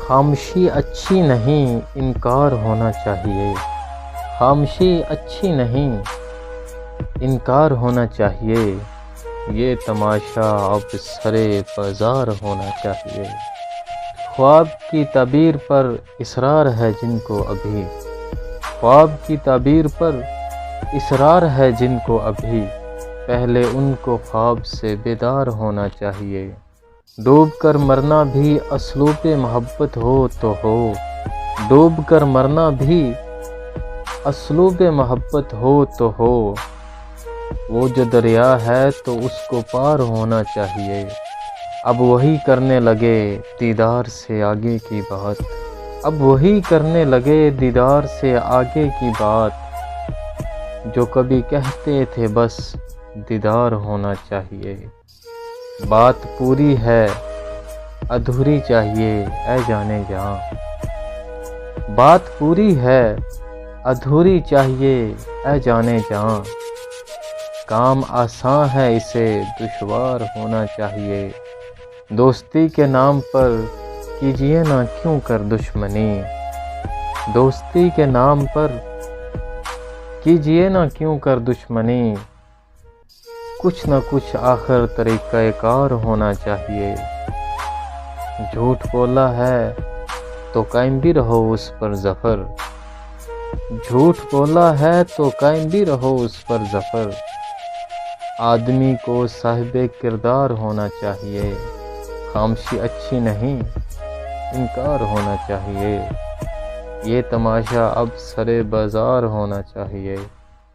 خاموشی اچھی نہیں، انکار ہونا چاہیے۔ خاموشی اچھی نہیں، انکار ہونا چاہیے۔ یہ تماشا اب سرے بازار ہونا چاہیے۔ خواب کی تعبیر پر اصرار ہے جن کو ابھی، خواب کی تعبیر پر اصرار ہے جن کو ابھی، پہلے ان کو خواب سے بیدار ہونا چاہیے۔ ڈوب کر مرنا بھی اسلوب محبت ہو تو ہو، ڈوب کر مرنا بھی اسلوب محبت ہو تو ہو، وہ جو دریا ہے تو اس کو پار ہونا چاہیے۔ اب وہی کرنے لگے دیدار سے آگے کی بات، اب وہی کرنے لگے دیدار سے آگے کی بات، جو کبھی کہتے تھے بس دیدار ہونا چاہیے۔ بات پوری ہے ادھوری چاہیے اے جانے جہاں، بات پوری ہے ادھوری چاہیے اے جانے جہاں، کام آساں ہے اسے دشوار ہونا چاہیے۔ دوستی کے نام پر کیجیے نہ کیوں کر دشمنی، دوستی کے نام پر کیجیے نہ کیوں کر دشمنی، کچھ نہ کچھ آخر طریقہ کار ہونا چاہیے۔ جھوٹ بولا ہے تو قائم بھی رہو اس پر ظفر، جھوٹ بولا ہے تو قائم بھی رہو اس پر ظفر، آدمی کو صاحب کردار ہونا چاہیے۔ خاموشی اچھی نہیں، انکار ہونا چاہیے۔ یہ تماشا اب سرے بازار ہونا چاہیے۔